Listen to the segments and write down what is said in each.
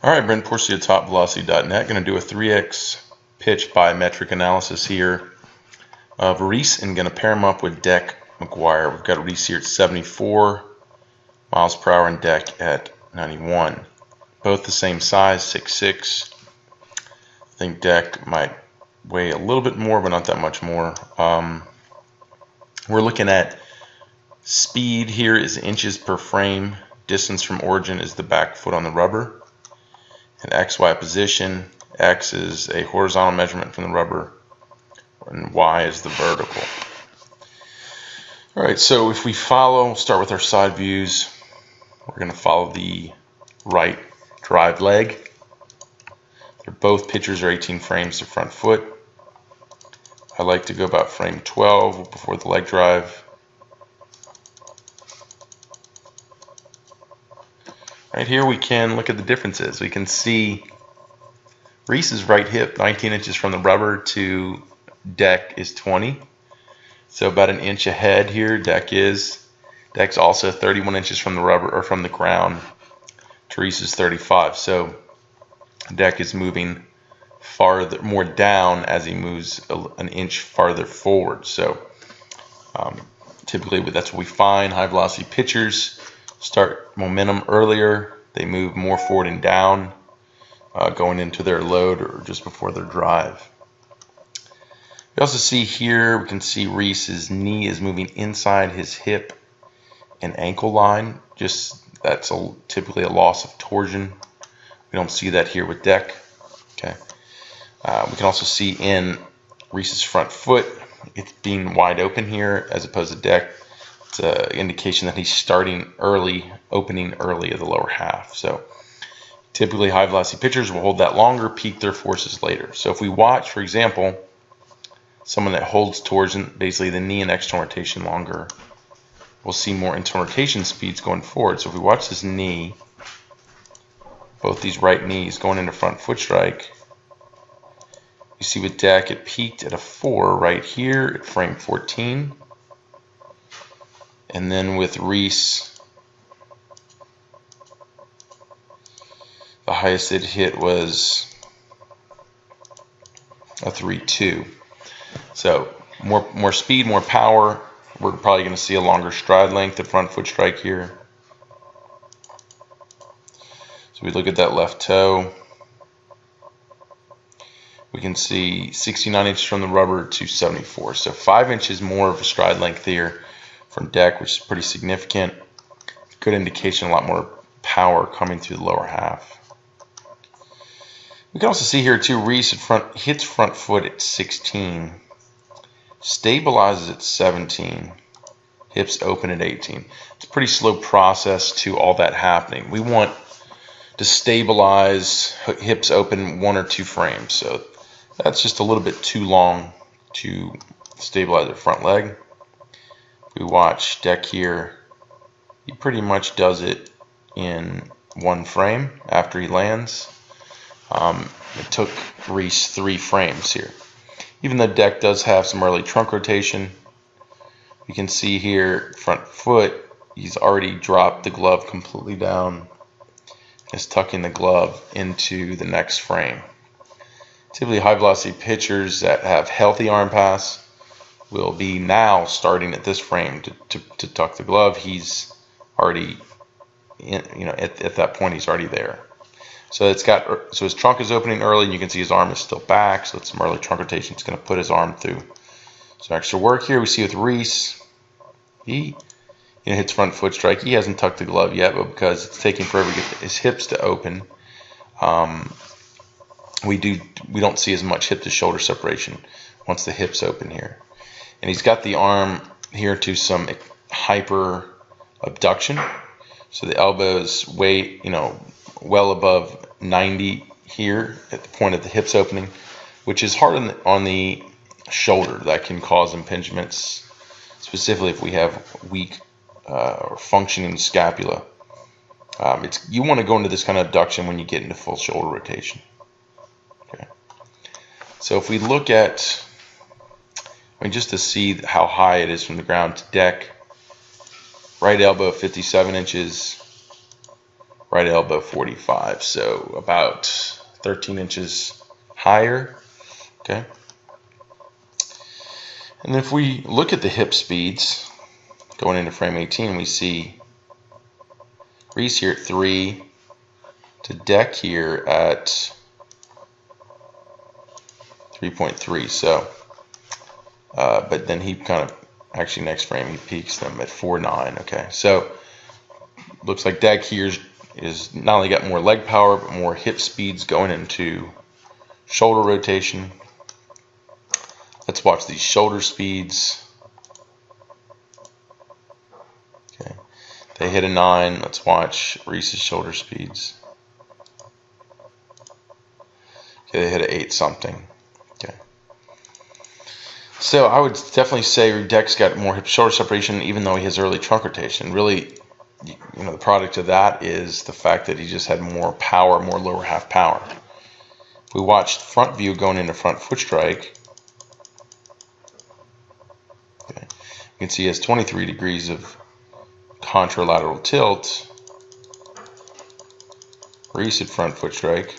Alright, Brent Porcia, topvelocity.net. Going to do a 3x pitch biometric analysis here of Reese and going to pair him up with Deck McGuire. We've got Reese here at 74 miles per hour and Deck at 91. Both the same size, 6'6". I think Deck might weigh a little bit more, but not that much more. We're looking at speed here is inches per frame. Distance from origin is the back foot on the rubber. And XY position, X is a horizontal measurement from the rubber, and Y is the vertical. Alright, so if we follow, start with our side views. We're going to follow the right drive leg. Both pitchers are 18 frames to front foot. I like to go about frame 12 before the leg drive. Right here we can look at the differences. We can see Reese's right hip 19 inches from the rubber to Deck is 20. So about an inch ahead here Deck is. Deck's also 31 inches from the rubber or from the ground. Reese's 35. So Deck is moving farther, more down as he moves an inch farther forward. So typically that's what we find. High velocity pitchers start momentum earlier. They move more forward and down going into their load or just before their drive. We also see here, we can see Reese's knee is moving inside his hip and ankle line. That's typically a loss of torsion. We don't see that here with Deck. Okay. We can also see in Reese's front foot, it's being wide open here as opposed to Deck. It's an indication that he's starting early, opening early at the lower half. So typically high velocity pitchers will hold that longer, peak their forces later. So if we watch, for example, someone that holds torsion, basically the knee and external rotation longer, we'll see more internal rotation speeds going forward. So if we watch this knee, both these right knees going into front foot strike, you see with Deck it peaked at a 4 right here at frame 14. And then with Reese, the highest it hit was a 3.2. So more speed, more power. We're probably going to see a longer stride length at front foot strike here. So we look at that left toe. We can see 69 inches from the rubber to 74. So 5 inches more of a stride length here from Deck, which is pretty significant. Good indication, a lot more power coming through the lower half. We can also see here too, Reese hits front foot at 16, stabilizes at 17, hips open at 18. It's a pretty slow process to all that happening. We want to stabilize hips open 1 or 2 frames. So that's just a little bit too long to stabilize the front leg. We watch Deck here. He pretty much does it in 1 frame after he lands. It took Reese 3 frames here. Even though Deck does have some early trunk rotation, you can see here front foot, he's already dropped the glove completely down. Is tucking the glove into the next frame. Typically high velocity pitchers that have healthy arm pass will be now starting at this frame to tuck the glove. He's already at that point he's already there. So his trunk is opening early and you can see his arm is still back, so it's some early trunk rotation. It's going to put his arm through some extra work here. We see with Reese, he hits front foot strike. He hasn't tucked the glove yet, but because it's taking forever to get his hips to open, we don't see as much hip to shoulder separation once the hips open here. And he's got the arm here to some hyper abduction. So the elbows well above 90 here at the point of the hips opening, which is hard on the shoulder. That can cause impingements, specifically if we have weak or functioning scapula. You want to go into this kind of abduction when you get into full shoulder rotation. Okay. So if we look at, just to see how high it is from the ground to Deck, right elbow 57 inches, right elbow 45, so about 13 inches higher. Okay. And if we look at the hip speeds going into frame 18, we see Reese here at 3 to Deck here at 3.3. So, but then he kind of, actually next frame he peaks them at 4.9. Okay, so looks like Deck here is not only got more leg power, but more hip speeds going into shoulder rotation. Let's watch these shoulder speeds. Okay, they hit a 9. Let's watch Reese's shoulder speeds. Okay, they hit an 8 something. Okay, so I would definitely say Deck's got more hip shoulder separation, even though he has early trunk rotation. Really, you know, the product of that is the fact that he just had more power, more lower half power. We watched front view going into front foot strike. Okay. You can see he has 23 degrees of contralateral tilt. Reese at front foot strike.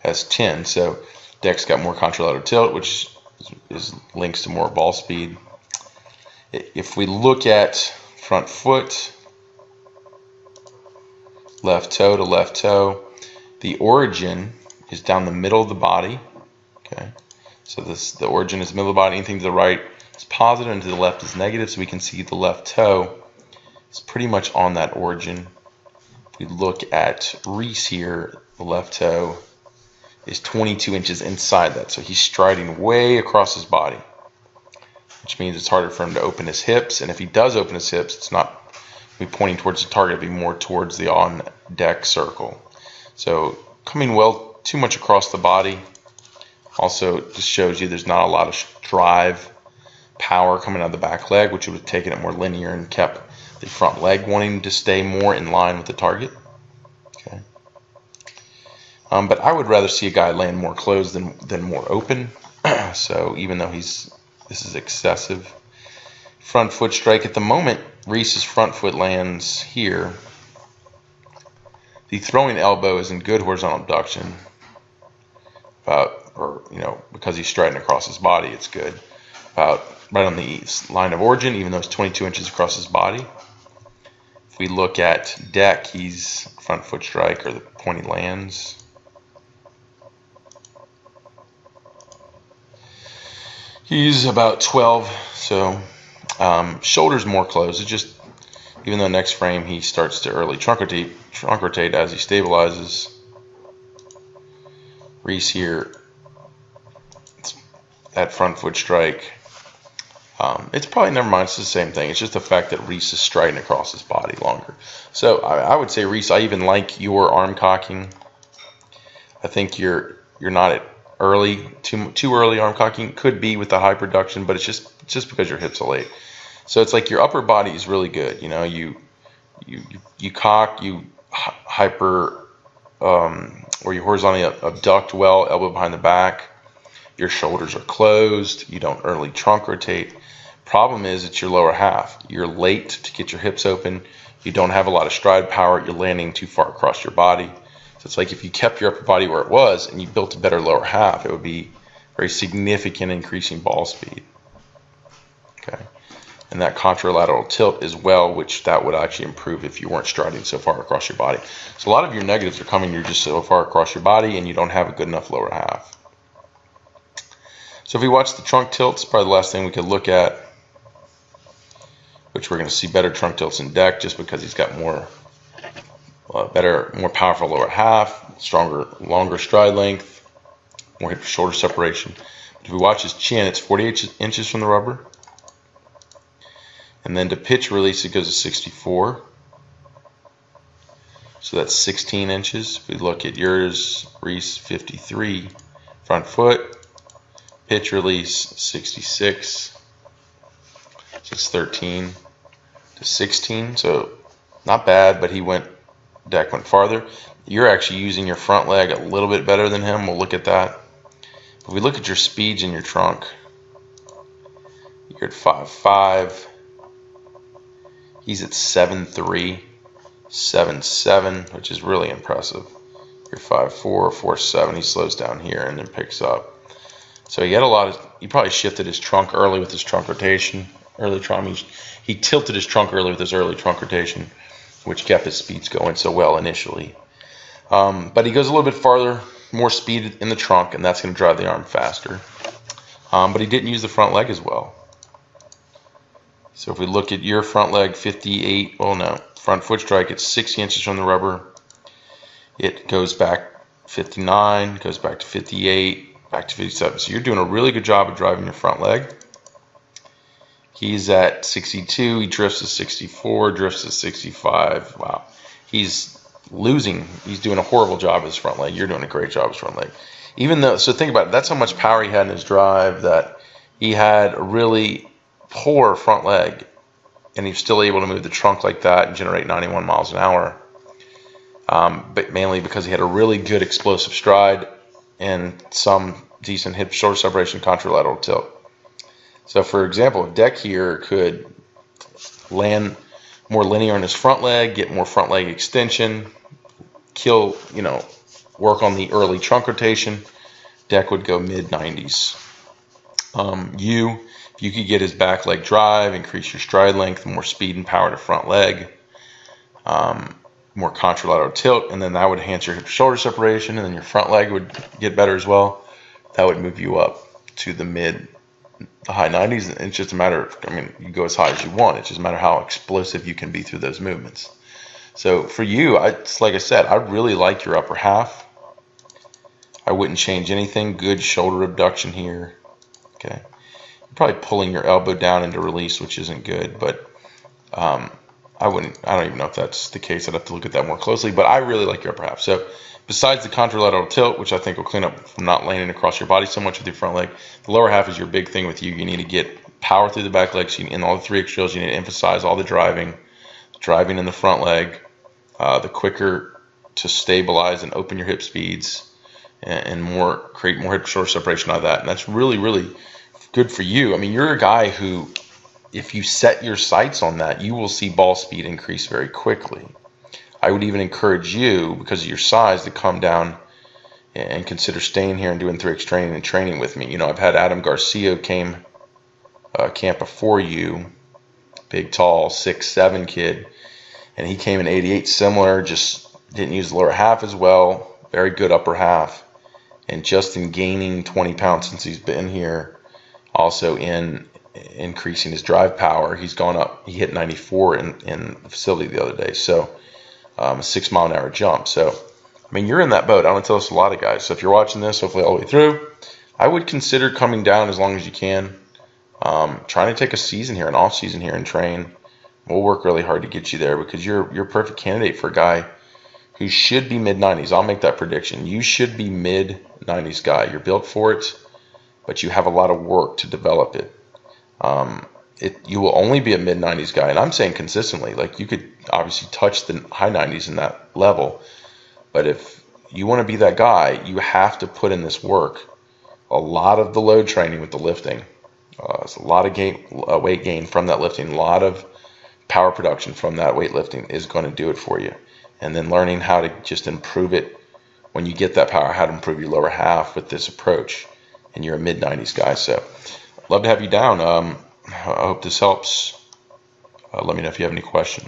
Has 10, so Deck's got more contralateral tilt, which is links to more ball speed. If we look at front foot, left toe to left toe, the origin is down the middle of the body. Okay, so the origin is the middle of the body. Anything to the right is positive, and to the left is negative. So we can see the left toe is pretty much on that origin. If we look at Reese here, the left toe is 22 inches inside that, so he's striding way across his body, which means it's harder for him to open his hips. And if he does open his hips, it's not be pointing towards the target, it'll be more towards the on deck circle. So coming well too much across the body also just shows you there's not a lot of drive power coming out of the back leg, which would have taken it more linear and kept the front leg wanting to stay more in line with the target. Okay. But I would rather see a guy land more closed than more open. So even though this is excessive. Front foot strike at the moment, Reese's front foot lands here. The throwing elbow is in good horizontal abduction. Because he's striding across his body, it's good. About right on the line of origin, even though it's 22 inches across his body. If we look at Deck, he's front foot strike, or the point he lands. He's about 12, so shoulders more closed. It's just, even though next frame he starts to early trunk rotate as he stabilizes. Reese here, that front foot strike. It's probably, never mind, it's the same thing. It's just the fact that Reese is striding across his body longer. So I would say, Reese, I even like your arm cocking. I think you're not at too early arm cocking. Could be with the high production, but it's just because your hips are late. So it's like your upper body is really good. You know, you cock, you hyper, or you horizontally abduct well, elbow behind the back. Your shoulders are closed. You don't early trunk rotate. Problem is, it's your lower half. You're late to get your hips open. You don't have a lot of stride power. You're landing too far across your body. So it's like if you kept your upper body where it was and you built a better lower half, it would be very significant increasing ball speed. Okay, and that contralateral tilt as well, which that would actually improve if you weren't striding so far across your body. So a lot of your negatives are coming, you're just so far across your body and you don't have a good enough lower half. So if we watch the trunk tilts, probably the last thing we could look at, which we're going to see better trunk tilts in Deck just because he's got more powerful lower half, longer stride length, more hip shoulder separation. But if we watch his chin, it's 48 inches from the rubber. And then to pitch release, it goes to 64. So that's 16 inches. If we look at yours, Reese, 53. Front foot, pitch release, 66. So it's 13 to 16. So not bad, but Deck went farther. You're actually using your front leg a little bit better than him. We'll look at that. If we look at your speeds in your trunk, you're at 5.5. He's at 7.3, 7.7, which is really impressive. You're 5.4, 4.7. He slows down here and then picks up. So he had a lot of. He probably shifted his trunk early with his trunk rotation. Early trunk. He tilted his trunk early with his early trunk rotation, which kept his speeds going so well initially. But he goes a little bit farther, more speed in the trunk, and that's going to drive the arm faster. But he didn't use the front leg as well. So if we look at your front leg, 58, well no, front foot strike, it's 60 inches from the rubber. It goes back 59, goes back to 58, back to 57. So you're doing a really good job of driving your front leg. He's at 62, he drifts to 64, drifts to 65. Wow. He's losing. He's doing a horrible job of his front leg. You're doing a great job of his front leg. Even though, so think about it, that's how much power he had in his drive, that he had a really poor front leg, and he's still able to move the trunk like that and generate 91 miles an hour. But mainly because he had a really good explosive stride and some decent hip shoulder separation contralateral tilt. So for example, if Deck here could land more linear on his front leg, get more front leg extension, work on the early trunk rotation, Deck would go mid-90s. If you could get his back leg drive, increase your stride length, more speed and power to front leg, more contralateral tilt, and then that would enhance your hip shoulder separation, and then your front leg would get better as well. That would move you up to the high 90s. It's just a matter of, you go as high as you want. It's just a matter of how explosive you can be through those movements. So for you, it's like I said, I really like your upper half. I wouldn't change anything. Good shoulder abduction here. Okay. You're probably pulling your elbow down into release, which isn't good, but I don't even know if that's the case. I'd have to look at that more closely, but I really like your upper half. So besides the contralateral tilt, which I think will clean up from not landing across your body so much with your front leg, the lower half is your big thing with you. You need to get power through the back legs. In all the three extremes, you need to emphasize all the driving in the front leg, the quicker to stabilize and open your hip speeds, and create more hip shoulder separation out of that. And that's really, really good for you. You're a guy who, if you set your sights on that, you will see ball speed increase very quickly. I would even encourage you, because of your size, to come down and consider staying here and doing 3X training with me. I've had Adam Garcia camp before you, big, tall, 6'7" kid, and he came in 88, similar, just didn't use the lower half as well, very good upper half, and just in gaining 20 pounds since he's been here, also in increasing his drive power, he's gone up. He hit 94 in the facility the other day, so a 6 mile an hour jump. So you're in that boat. I want to tell this to a lot of guys. So if you're watching this, hopefully all the way through, I would consider coming down as long as you can. Trying to take a season here, an off season here, and train. We'll work really hard to get you there, because you're a perfect candidate for a guy who should be mid-90s. I'll make that prediction. You should be mid-90s guy. You're built for it, but you have a lot of work to develop it. You will only be a mid-90s guy, and I'm saying consistently. Like, you could obviously touch the high 90s in that level, but if you want to be that guy, you have to put in this work. A lot of the load training with the lifting. It's a lot of weight gain from that lifting. A lot of power production from that weightlifting is going to do it for you. And then learning how to just improve it when you get that power, how to improve your lower half with this approach. And you're a mid-90s guy. So love to have you down. I hope this helps. Let me know if you have any questions.